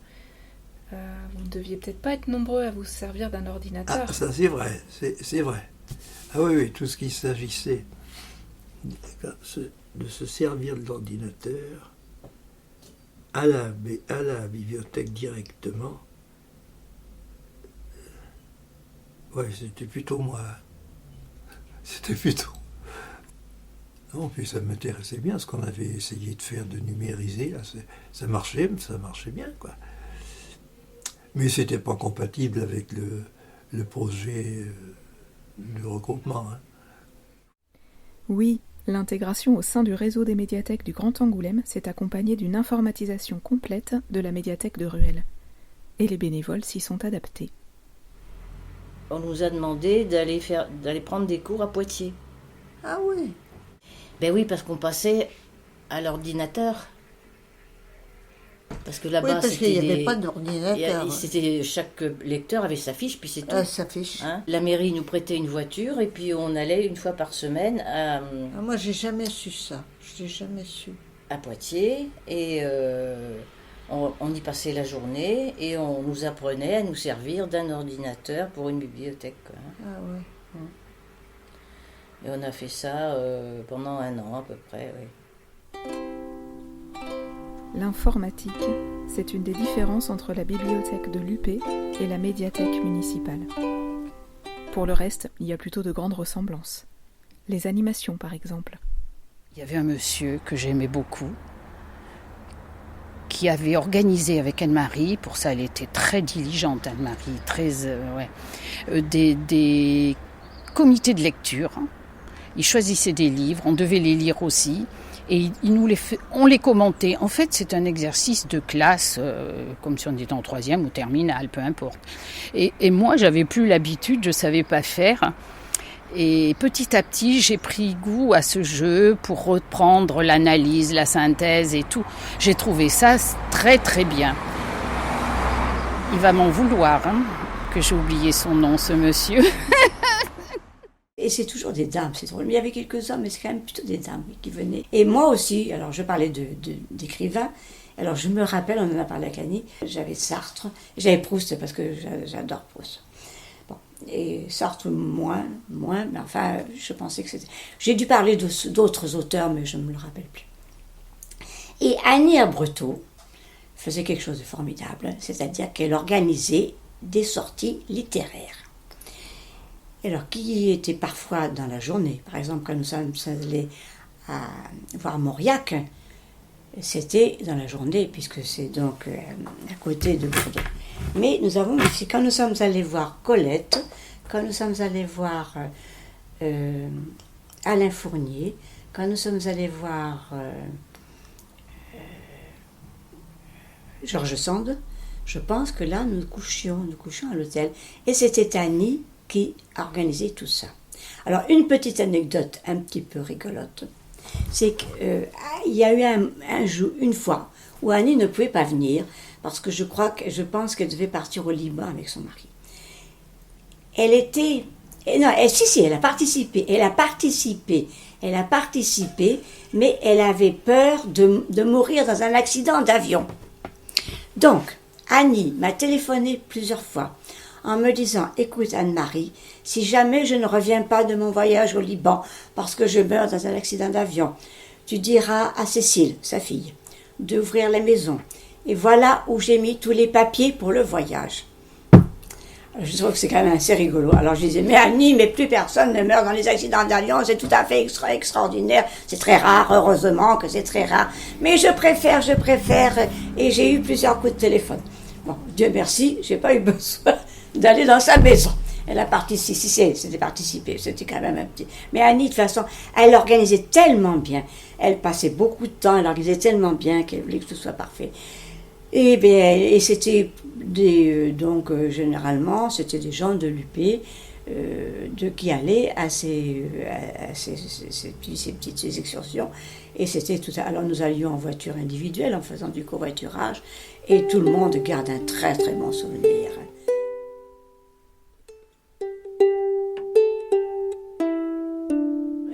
vous ne deviez peut-être pas être nombreux à vous servir d'un ordinateur.
Ah, ça c'est vrai, c'est vrai. Ah oui, tout ce qu'il s'agissait de se servir de l'ordinateur à la bibliothèque directement, c'était plutôt moi. C'était plutôt... Non, puis ça m'intéressait bien ce qu'on avait essayé de faire, de numériser. Là, ça marchait bien, quoi. Mais c'était pas compatible avec le projet de regroupement. Hein.
Oui, l'intégration au sein du réseau des médiathèques du Grand Angoulême s'est accompagnée d'une informatisation complète de la médiathèque de Ruelle. Et les bénévoles s'y sont adaptés.
On nous a demandé d'aller prendre des cours à Poitiers.
Ah oui.
Ben oui, parce qu'on passait à l'ordinateur. Parce que là-bas,
oui, parce qu'il n'y avait pas d'ordinateur.
Chaque lecteur avait sa fiche, puis c'est tout.
Sa fiche.
Hein, la mairie nous prêtait une voiture, et puis on allait une fois par semaine à...
moi, j'ai jamais su ça. Je l'ai jamais su.
À Poitiers, et on y passait la journée, et on nous apprenait à nous servir d'un ordinateur pour une bibliothèque. Quoi, hein.
Ah ouais.
Et on a fait ça pendant 1 an à peu près, oui.
L'informatique, c'est une des différences entre la bibliothèque de l'UP et la médiathèque municipale. Pour le reste, il y a plutôt de grandes ressemblances. Les animations, par exemple.
Il y avait un monsieur que j'aimais beaucoup, qui avait organisé avec Anne-Marie, pour ça elle était très diligente, Anne-Marie, très... des comités de lecture. Il choisissait des livres, on devait les lire aussi, et on les commentait. En fait, c'est un exercice de classe, comme si on était en 3e ou terminale, peu importe. Et moi, j'avais plus l'habitude, je savais pas faire. Et petit à petit, j'ai pris goût à ce jeu pour reprendre l'analyse, la synthèse et tout. J'ai trouvé ça très très bien. Il va m'en vouloir, que j'ai oublié son nom, ce monsieur.
Et c'est toujours des dames, c'est drôle. Mais il y avait quelques hommes, mais c'est quand même plutôt des dames qui venaient. Et moi aussi, alors je parlais d'écrivains. Alors je me rappelle, on en a parlé à Cagny, j'avais Sartre, j'avais Proust parce que j'adore Proust. Bon, et Sartre moins, mais enfin, je pensais que c'était... J'ai dû parler d'autres auteurs, mais je ne me le rappelle plus. Et Annie Abreteau faisait quelque chose de formidable, c'est-à-dire qu'elle organisait des sorties littéraires. Alors, qui était parfois dans la journée, par exemple, quand nous sommes allés voir Mauriac, c'était dans la journée, puisque c'est donc à côté de Bordeaux. Mais nous avons aussi, quand nous sommes allés voir Colette, quand nous sommes allés voir Alain Fournier, quand nous sommes allés voir Georges Sand, je pense que là, nous couchions à l'hôtel. Et c'était Annie qui a organisé tout ça. Alors, une petite anecdote un petit peu rigolote, c'est qu'il y a eu un jour, une fois, où Annie ne pouvait pas venir, parce que je pense qu'elle devait partir au Liban avec son mari. Elle a participé, mais elle avait peur de mourir dans un accident d'avion. Donc, Annie m'a téléphoné plusieurs fois, en me disant, écoute Anne-Marie, si jamais je ne reviens pas de mon voyage au Liban parce que je meurs dans un accident d'avion, tu diras à Cécile, sa fille, d'ouvrir la maison. Et voilà où j'ai mis tous les papiers pour le voyage. Je trouve que c'est quand même assez rigolo. Alors je disais, mais Annie, mais plus personne ne meurt dans les accidents d'avion, c'est tout à fait extraordinaire. C'est très rare, heureusement que c'est très rare. Mais je préfère, et j'ai eu plusieurs coups de téléphone. Bon, Dieu merci, j'ai pas eu besoin d'aller dans sa maison. Elle a participé, c'était quand même un petit... Mais Annie, de toute façon, elle organisait tellement bien, elle passait beaucoup de temps, elle organisait tellement bien qu'elle voulait que tout soit parfait. Et c'était généralement, c'était des gens de l'UP qui allaient à ces petites excursions. Et c'était tout ça. Alors nous allions en voiture individuelle, en faisant du covoiturage, et tout le monde garde un très très bon souvenir.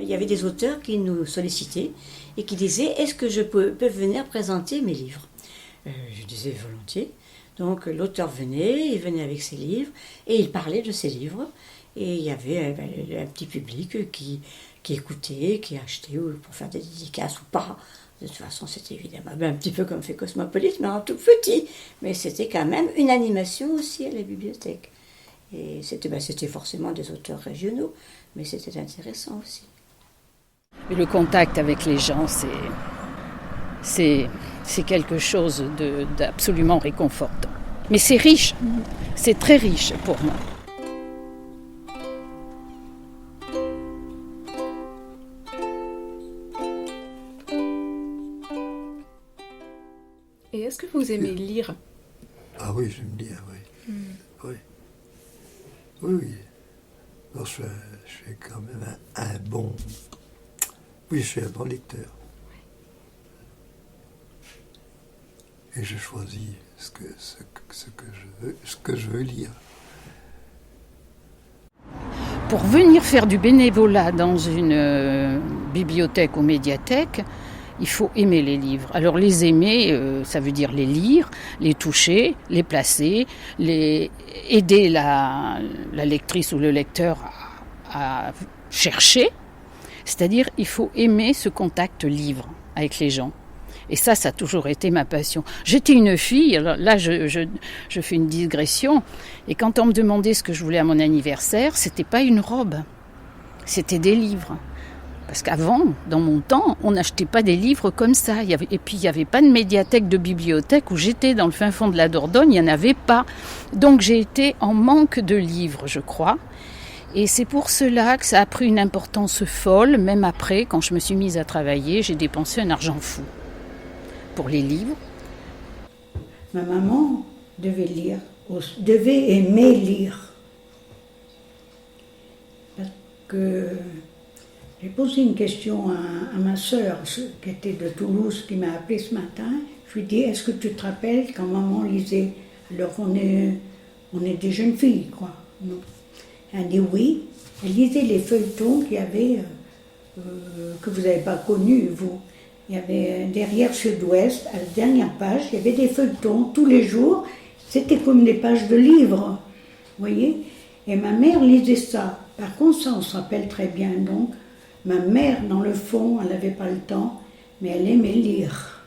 Il y avait des auteurs qui nous sollicitaient et qui disaient « Est-ce que je peux venir présenter mes livres ?» Je disais volontiers. Donc l'auteur venait, il venait avec ses livres et il parlait de ses livres. Et il y avait un petit public qui écoutait, qui achetait pour faire des dédicaces ou pas. De toute façon, c'était évidemment un petit peu comme fait Cosmopolite, mais en tout petit. Mais c'était quand même une animation aussi à la bibliothèque. Et c'était forcément des auteurs régionaux, mais c'était intéressant aussi.
Et le contact avec les gens, c'est quelque chose d'absolument réconfortant. Mais c'est riche, c'est très riche pour moi.
Et est-ce que vous aimez lire?
Ah oui, j'aime lire, oui. Oui. Oui. Alors, je suis quand même un bon... Oui, je suis un bon lecteur. Et je choisis ce que je veux lire.
Pour venir faire du bénévolat dans une bibliothèque ou médiathèque, il faut aimer les livres. Alors les aimer, ça veut dire les lire, les toucher, les placer, aider la lectrice ou le lecteur à chercher. C'est-à-dire il faut aimer ce contact livre avec les gens. Et ça a toujours été ma passion. J'étais une fille, alors là je fais une digression, et quand on me demandait ce que je voulais à mon anniversaire, c'était pas une robe, c'était des livres. Parce qu'avant, dans mon temps, on n'achetait pas des livres comme ça. Et puis il n'y avait pas de médiathèque, de bibliothèque où j'étais dans le fin fond de la Dordogne, il n'y en avait pas. Donc j'ai été en manque de livres, je crois. Et c'est pour cela que ça a pris une importance folle, même après, quand je me suis mise à travailler, j'ai dépensé un argent fou pour les livres.
Ma maman devait aimer lire. Parce que j'ai posé une question à ma sœur, qui était de Toulouse, qui m'a appelée ce matin. Je lui ai dit, est-ce que tu te rappelles quand maman lisait? Alors on est des jeunes filles, quoi. Non. Elle dit oui. Elle lisait les feuilletons qu'il y avait, que vous n'avez pas connus, vous. Il y avait derrière Sud-Ouest, à la dernière page, il y avait des feuilletons tous les jours. C'était comme des pages de livres, vous voyez. Et ma mère lisait ça. Par contre, ça, on se rappelle très bien. Donc, ma mère, dans le fond, elle n'avait pas le temps, mais elle aimait lire.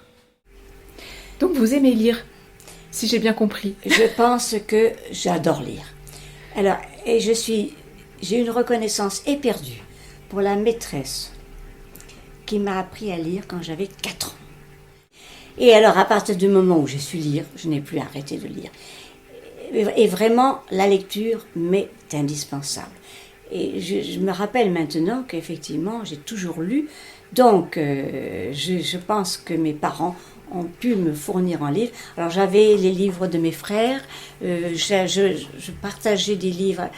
Donc, vous aimez lire, si j'ai bien compris.
Je pense que j'adore lire. Alors, et j'ai une reconnaissance éperdue pour la maîtresse qui m'a appris à lire quand j'avais 4 ans. Et alors, à partir du moment où j'ai su lire, je n'ai plus arrêté de lire. Et vraiment, la lecture m'est indispensable. Et je me rappelle maintenant qu'effectivement, j'ai toujours lu. Donc, je pense que mes parents ont pu me fournir en livres. Alors, j'avais les livres de mes frères. Je partageais des livres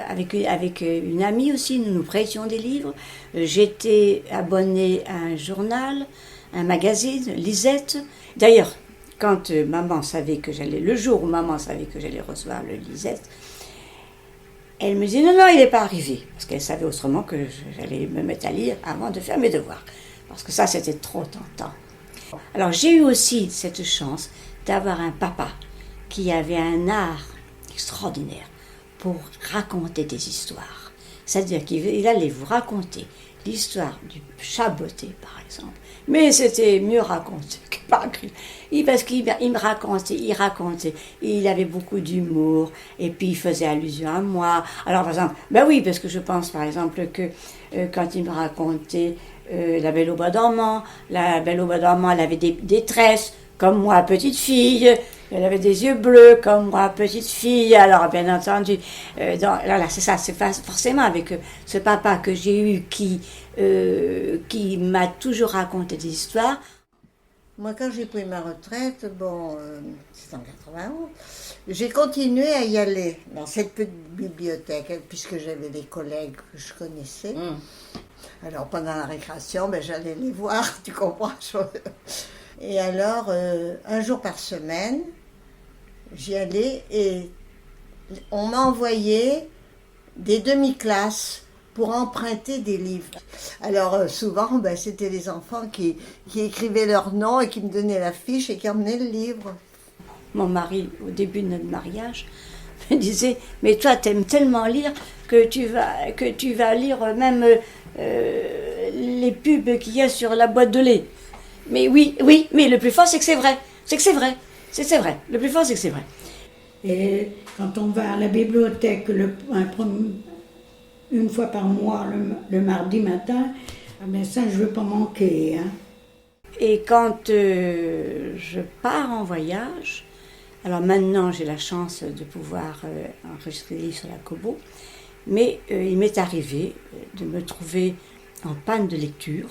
avec une amie aussi. Nous nous prêtions des livres. J'étais abonnée à un journal, un magazine, Lisette. D'ailleurs, quand maman savait que le jour où maman savait que j'allais recevoir le Lisette, elle me dit non, il n'est pas arrivé. Parce qu'elle savait autrement que j'allais me mettre à lire avant de faire mes devoirs. Parce que ça, c'était trop tentant. Alors, j'ai eu aussi cette chance d'avoir un papa qui avait un art extraordinaire pour raconter des histoires. C'est-à-dire qu'il allait vous raconter l'histoire du chat botté, par exemple. Mais c'était mieux raconté que par écrit. Parce qu'il me racontait, il avait beaucoup d'humour, et puis il faisait allusion à moi. Alors, par exemple, oui, parce que je pense, par exemple, que quand il me racontait La Belle au Bois dormant, elle avait des tresses, comme moi, petite fille. Elle avait des yeux bleus comme moi, petite fille. Alors, bien entendu, voilà, c'est ça, c'est forcément avec ce papa que j'ai eu qui m'a toujours raconté des histoires.
Moi, quand j'ai pris ma retraite, c'est en 91, j'ai continué à y aller dans cette petite bibliothèque, puisque j'avais des collègues que je connaissais. Alors, pendant la récréation, j'allais les voir, tu comprends. Et alors, un jour par semaine, j'y allais et on m'a envoyé des demi-classes pour emprunter des livres. Alors souvent, c'était les enfants qui écrivaient leur nom et qui me donnaient la fiche et qui emmenaient le livre.
Mon mari, au début de notre mariage, me disait « Mais toi, t'aimes tellement lire que tu vas lire même les pubs qu'il y a sur la boîte de lait. » Mais oui, mais le plus fort, c'est que c'est vrai. C'est vrai. Le plus fort, c'est que c'est vrai.
Et quand on va à la bibliothèque une fois par mois, le mardi matin, ça, je ne veux pas manquer. Hein.
Et quand je pars en voyage, alors maintenant, j'ai la chance de pouvoir enregistrer des livres sur la Kobo, mais il m'est arrivé de me trouver en panne de lecture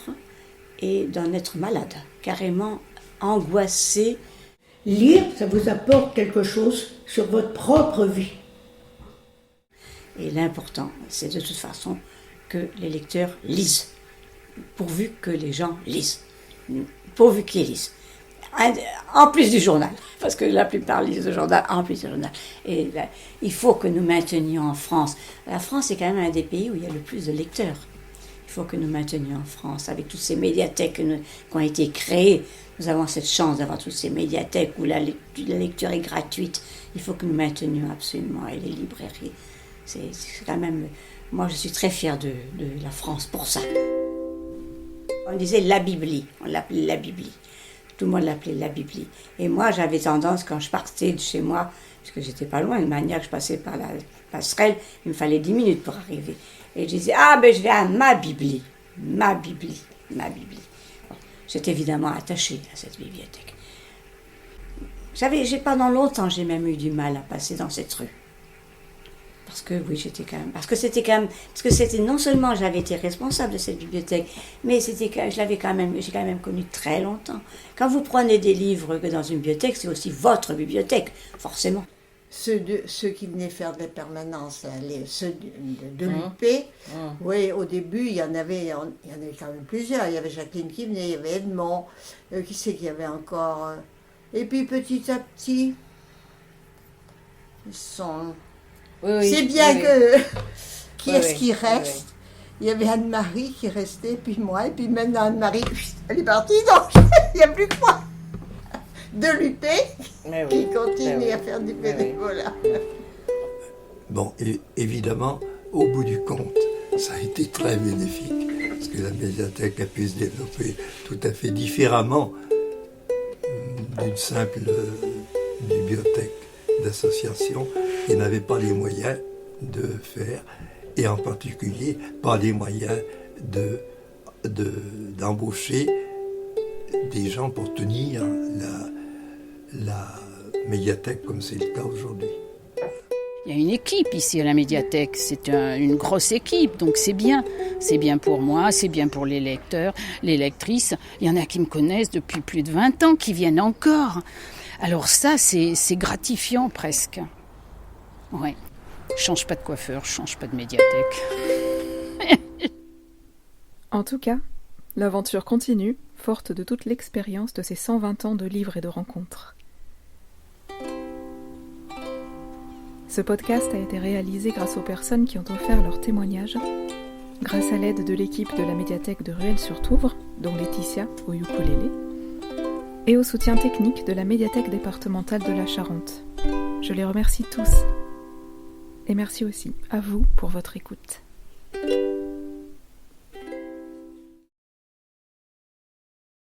et d'en être malade, carrément angoissée.
Lire, ça vous apporte quelque chose sur votre propre vie.
Et l'important, c'est de toute façon que les lecteurs lisent, pourvu que les gens lisent, pourvu qu'ils lisent. En plus du journal, parce que la plupart lisent le journal, en plus du journal. Et là, il faut que nous maintenions en France. La France est quand même un des pays où il y a le plus de lecteurs. Il faut que nous maintenions en France, avec toutes ces médiathèques qui ont été créées. Nous avons cette chance d'avoir toutes ces médiathèques où la lecture est gratuite. Il faut que nous maintenions absolument, et les librairies. C'est quand même... Moi, je suis très fière de la France pour ça. On disait la Bibli, on l'appelait la Bibli. Tout le monde l'appelait la Bibli. Et moi, j'avais tendance, quand je partais de chez moi, parce que j'étais pas loin, de manière que je passais par la passerelle, il me fallait 10 minutes pour arriver. Et je disais, je vais à ma Bibli. Ma Bibli. Bon, j'étais évidemment attachée à cette bibliothèque. Pendant longtemps, j'ai même eu du mal à passer dans cette rue. Parce que c'était non seulement j'avais été responsable de cette bibliothèque, mais j'ai quand même connu très longtemps. Quand vous prenez des livres dans une bibliothèque, c'est aussi votre bibliothèque, forcément.
Ceux qui venaient faire des permanences, ceux de l'UP, oui, au début, il y en avait quand même plusieurs. Il y avait Jacqueline qui venait, il y avait Edmond, qui c'est qu'il y avait encore. Et puis petit à petit, ils sont... c'est bien que... Qui est-ce qui reste? Il y avait Anne-Marie qui restait, puis moi, et puis maintenant Anne-Marie, elle est partie, donc il n'y a plus que moi. De l'UP, qui continue à faire du bénévolat.
Bon, et évidemment, au bout du compte, ça a été très bénéfique, parce que la médiathèque a pu se développer tout à fait différemment d'une simple bibliothèque d'association qui n'avait pas les moyens de faire, et en particulier pas les moyens d'embaucher des gens pour tenir la médiathèque comme c'est le cas aujourd'hui.
Il y a une équipe ici à la médiathèque, c'est une grosse équipe, donc c'est bien. C'est bien pour moi, c'est bien pour les lecteurs, les lectrices. Il y en a qui me connaissent depuis plus de 20 ans, qui viennent encore. Alors ça, c'est gratifiant presque. Ouais. Je change pas de coiffeur, je change pas de médiathèque.
En tout cas, l'aventure continue, forte de toute l'expérience de ces 120 ans de livres et de rencontres. Ce podcast a été réalisé grâce aux personnes qui ont offert leur témoignage, grâce à l'aide de l'équipe de la médiathèque de Rueil-sur-Touvre, dont Laetitia au ukulélé, et au soutien technique de la médiathèque départementale de la Charente. Je les remercie tous. Et merci aussi à vous pour votre écoute.